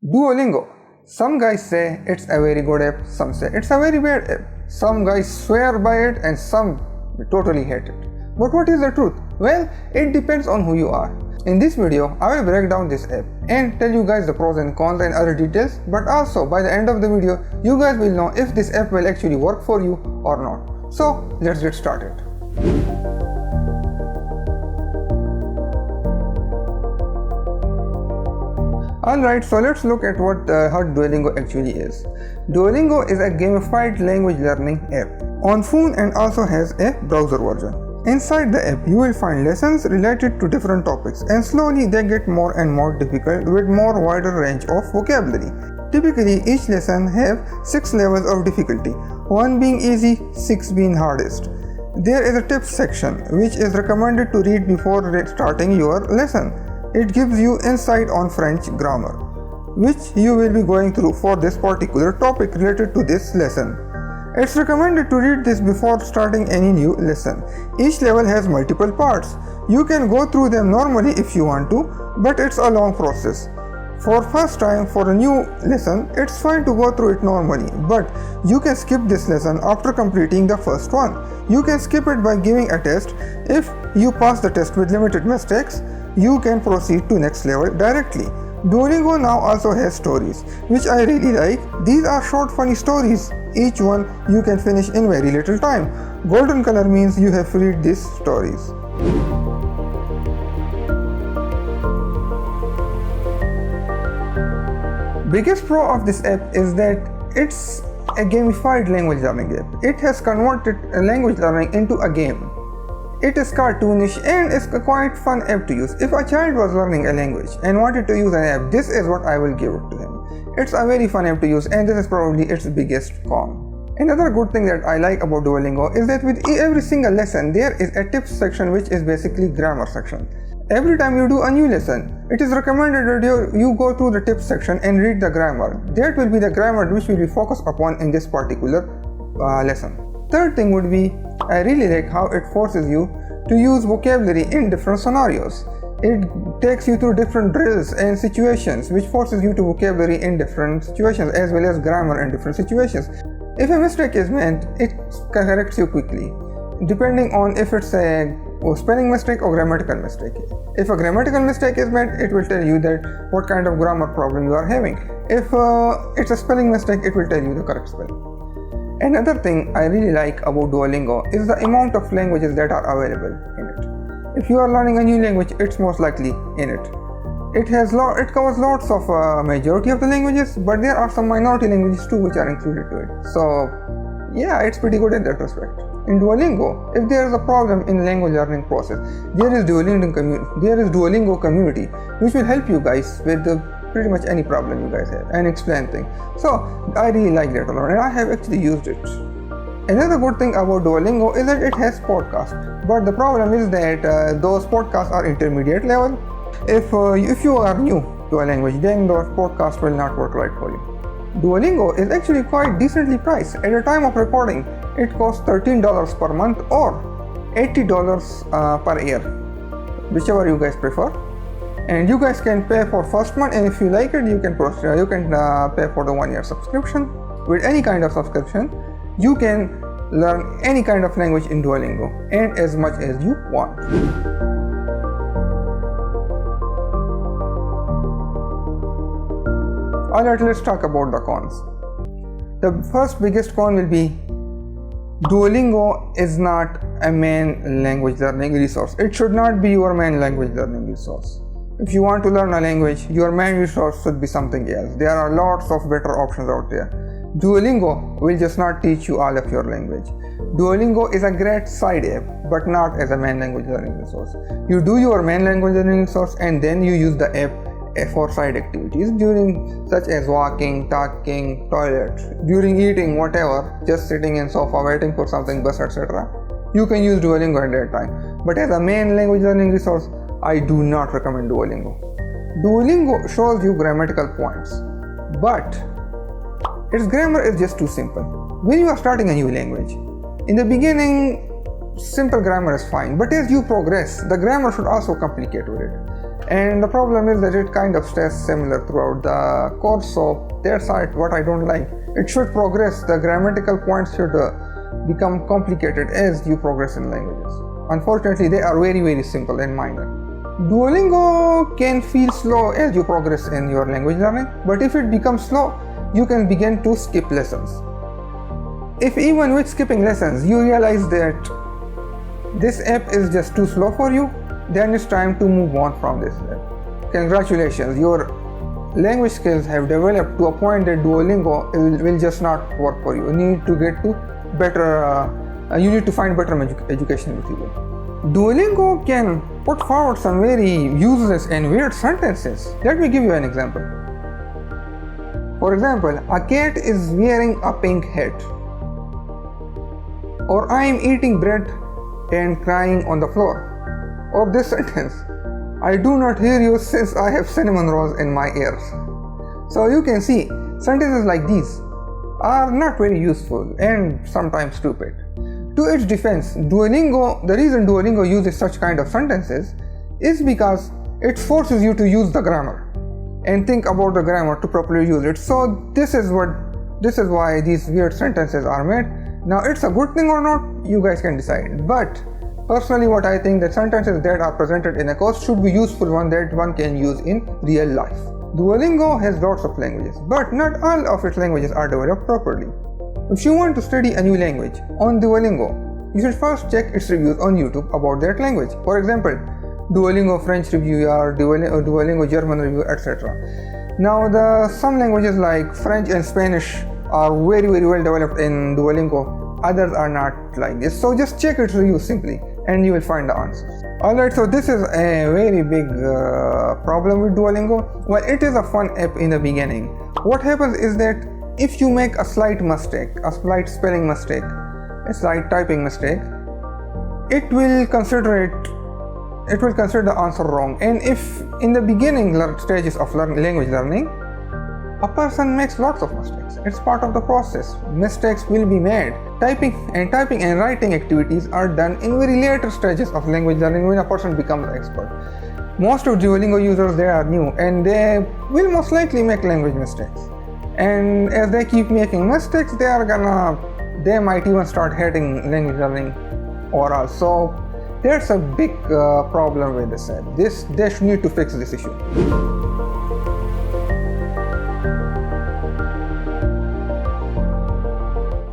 Duolingo. Some guys say it's a very good app, some say it's a very bad app. Some guys swear by it and some totally hate it. But what is the truth? Well, it depends on who you are. In this video, I will break down this app and tell you guys the pros and cons and other details, but also by the end of the video, you guys will know if this app will actually work for you or not. So, let's get started. Alright, so let's look at what Duolingo actually is. Duolingo is a gamified language learning app on phone and also has a browser version. Inside the app, you will find lessons related to different topics, and slowly they get more and more difficult with more wider range of vocabulary. Typically, each lesson have 6 levels of difficulty, 1 being easy, 6 being hardest. There is a tips section which is recommended to read before starting your lesson. It gives you insight on French grammar, which you will be going through for this particular topic related to this lesson. It's recommended to read this before starting any new lesson. Each level has multiple parts. You can go through them normally if you want to, but it's a long process. For first time for a new lesson, it's fine to go through it normally, but you can skip this lesson after completing the first one. You can skip it by giving a test. If you pass the test with limited mistakes, you can proceed to next level directly. Duolingo now also has stories, which I really like. These are short funny stories. Each one you can finish in very little time. Golden color means you have read these stories. Biggest pro of this app is that it's a gamified language learning app. It has converted language learning into a game. It is cartoonish and is a quite fun app to use. If a child was learning a language and wanted to use an app, this is what I will give it to him. It's a very fun app to use, and this is probably its biggest con. Another good thing that I like about Duolingo is that with every single lesson there is a tips section, which is basically grammar section. Every time you do a new lesson, it is recommended that you go through the tips section and read the grammar. That will be the grammar which will be focused upon in this particular lesson. Third thing would be, I really like how it forces you to use vocabulary in different scenarios. It takes you through different drills and situations, which forces you to vocabulary in different situations as well as grammar in different situations. If a mistake is made, it corrects you quickly, depending on if it's a spelling mistake or grammatical mistake. If a grammatical mistake is made, it will tell you that what kind of grammar problem you are having. If it's a spelling mistake, it will tell you the correct spelling. Another thing I really like about Duolingo is the amount of languages that are available in it. If you are learning a new language, it's most likely in it. It covers lots of majority of the languages, but there are some minority languages too which are included to it. So yeah, it's pretty good in that respect. In Duolingo, if there is a problem in language learning process, there is Duolingo community which will help you guys with pretty much any problem you guys have and explain things. So I really like that a lot, and I have actually used it. Another good thing about Duolingo is that it has podcasts, but the problem is that those podcasts are intermediate level. If you are new to a language, then those podcasts will not work right for you. Duolingo is actually quite decently priced. At the time of recording, it costs $13 per month or $80 per year, whichever you guys prefer. And you guys can pay for first month, and if you like it, you can pay for the 1 year subscription. With any kind of subscription, you can learn any kind of language in Duolingo and as much as you want. Alright, let's talk about the cons. The first biggest con will be Duolingo is not a main language learning resource. It should not be your main language learning resource. If you want to learn a language, your main resource should be something else. There are lots of better options out there. Duolingo will just not teach you all of your language. Duolingo is a great side app, but not as a main language learning resource. You do your main language learning resource and then you use the app for side activities during such as walking, talking, toilet, during eating, whatever, just sitting in sofa waiting for something, bus, etc. You can use Duolingo at that time. But as a main language learning resource, I do not recommend Duolingo. Duolingo shows you grammatical points, but its grammar is just too simple. When you are starting a new language, in the beginning, simple grammar is fine, but as you progress, the grammar should also complicate with it. And the problem is that it kind of stays similar throughout the course. So that's what I don't like. It should progress. The grammatical points should become complicated as you progress in languages. Unfortunately, they are very, very simple and minor. Duolingo can feel slow as you progress in your language learning, but if it becomes slow, you can begin to skip lessons. If even with skipping lessons you realize that this app is just too slow for you, then it's time to move on from this app. Congratulations, your language skills have developed to a point that Duolingo will just not work for you. You need to get to better, you need to find better educational material. Duolingo can put forward some very useless and weird sentences. Let me give you an example. For example, a cat is wearing a pink hat. Or I am eating bread and crying on the floor. Or this sentence, I do not hear you since I have cinnamon rolls in my ears. So you can see, sentences like these are not very useful and sometimes stupid. To its defense, the reason Duolingo uses such kind of sentences is because it forces you to use the grammar and think about the grammar to properly use it. So this is why these weird sentences are made. Now it's a good thing or not, you guys can decide. But personally, what I think, that sentences that are presented in a course should be useful one that one can use in real life. Duolingo has lots of languages, but not all of its languages are developed properly. If you want to study a new language on Duolingo, you should first check its reviews on YouTube about that language. For example, Duolingo French review or Duolingo German review, etc. Now, some languages like French and Spanish are very, very well developed in Duolingo. Others are not like this. So just check its reviews simply and you will find the answers. Alright, so this is a very big problem with Duolingo. Well, it is a fun app in the beginning. What happens is that if you make a slight mistake, a slight spelling mistake, a slight typing mistake, it will consider the answer wrong. And if in the beginning stages of language learning, a person makes lots of mistakes. It's part of the process. Mistakes will be made. Typing and writing activities are done in very later stages of language learning when a person becomes an expert. Most of Duolingo users, they are new and they will most likely make language mistakes. And as they keep making mistakes, they might even start hating language learning overall. So there's a big problem with this app. They should need to fix this issue.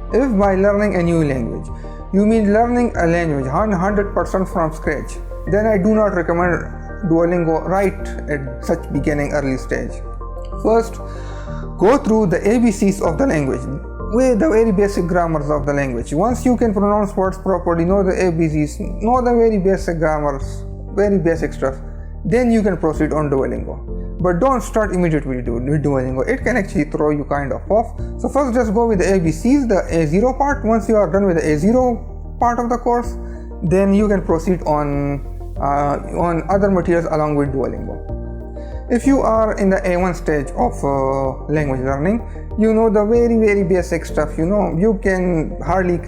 If by learning a new language you mean learning a language 100% from scratch, then I do not recommend Duolingo right at such beginning early stage. First, go through the ABCs of the language, with the very basic grammars of the language. Once you can pronounce words properly, know the ABCs, know the very basic grammars, very basic stuff, then you can proceed on Duolingo. But don't start immediately with Duolingo. It can actually throw you kind of off. So first just go with the ABCs, the A0 part. Once you are done with the A0 part of the course, then you can proceed on other materials along with Duolingo. If you are in the A1 stage of language learning, you know the very, very basic stuff. You can hardly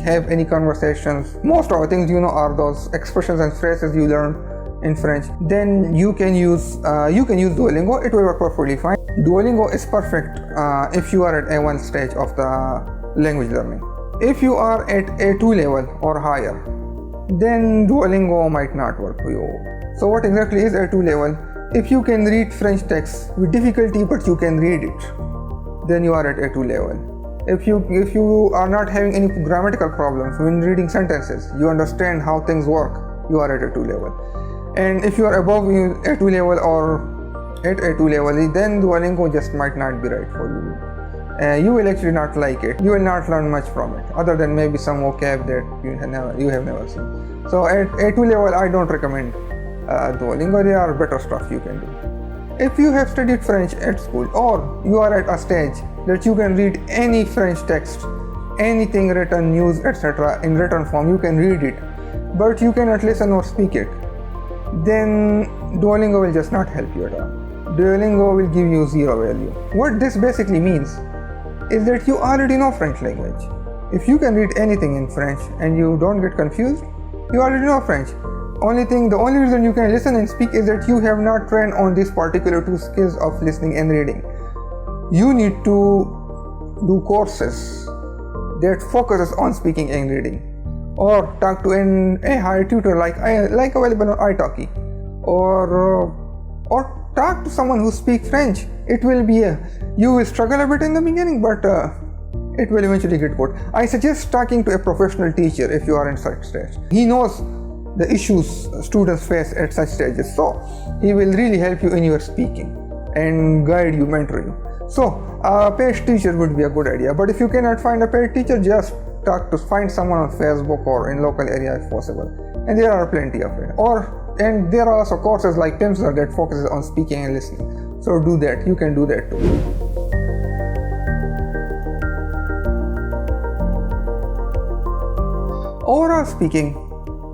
have any conversations. Most of the things are those expressions and phrases you learn in French. Then you can use Duolingo. It will work perfectly fine. Duolingo is perfect if you are at A1 stage of the language learning. If you are at A2 level or higher, then Duolingo might not work for you. So what exactly is A2 level? If you can read French text with difficulty but you can read it, then you are at A2 level. If you are not having any grammatical problems when reading sentences, you understand how things work, you are at A2 level. And if you are above A2 level or at A2 level, then Duolingo just might not be right for you. You will actually not like it. You will not learn much from it, other than maybe some vocab that you have never seen. So at A2 level, I don't recommend Duolingo. There are better stuff you can do. If you have studied French at school, or you are at a stage that you can read any French text, anything written, news, etc. in written form, you can read it, but you cannot listen or speak it, then Duolingo will just not help you at all. Duolingo will give you zero value. What this basically means is that you already know French language. If you can read anything in French and you don't get confused, you already know French. The only reason you can listen and speak is that you have not trained on these particular two skills of listening and reading. You need to do courses that focuses on speaking and reading, or talk to a higher tutor like available on italki, or talk to someone who speaks French. It will be you will struggle a bit in the beginning, but it will eventually get good. I suggest talking to a professional teacher if you are in such stage. He knows the issues students face at such stages, so he will really help you in your speaking and guide you, mentor you. So a paid teacher would be a good idea, but if you cannot find a paid teacher, just find someone on Facebook or in local area if possible, and there are plenty of it. And there are also courses like PIMSR that focuses on speaking and listening, so do that. You can do that too. Overall speaking,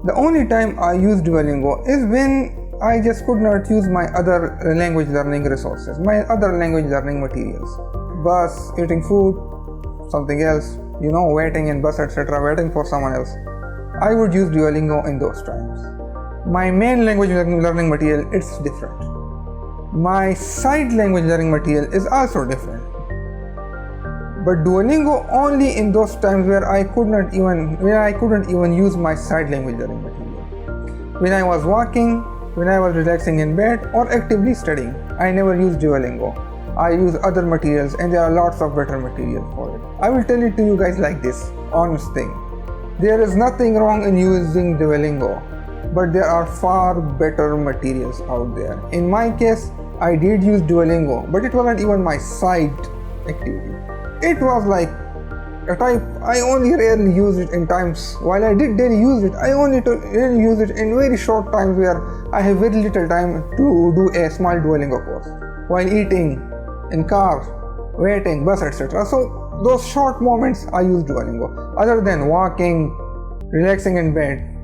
the only time I use Duolingo is when I just could not use my other language learning resources, my other language learning materials. Bus, eating food, something else, waiting in bus, etc., waiting for someone else. I would use Duolingo in those times. My main language learning material is different. My side language learning material is also different. But Duolingo only in those times where I couldn't even use my side language learning material. When I was walking, when I was relaxing in bed, or actively studying, I never use Duolingo. I use other materials, and there are lots of better material for it. I will tell it to you guys like this, honest thing. There is nothing wrong in using Duolingo, but there are far better materials out there. In my case, I did use Duolingo, but it wasn't even my side activity. It was like a type. I only rarely use it in times. While I did daily use it, I only really use it in very short times where I have very little time to do a small Duolingo course. While eating, in car, waiting, bus, etc. So those short moments I use Duolingo. Other than walking, relaxing in bed,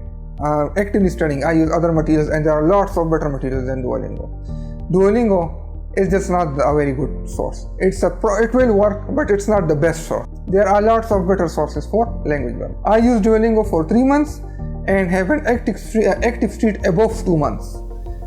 actively studying, I use other materials, and there are lots of better materials than Duolingo. Duolingo is just not a very good source. It will work, but it's not the best source. There are lots of better sources for language learning. I used Duolingo for 3 months and have an active streak above 2 months.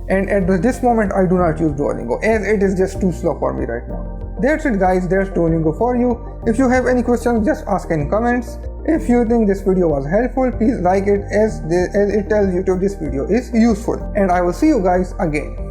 And at this moment, I do not use Duolingo as it is just too slow for me right now. That's it, guys. There's Duolingo for you. If you have any questions, just ask in comments. If you think this video was helpful, please like it as it tells YouTube this video is useful. And I will see you guys again.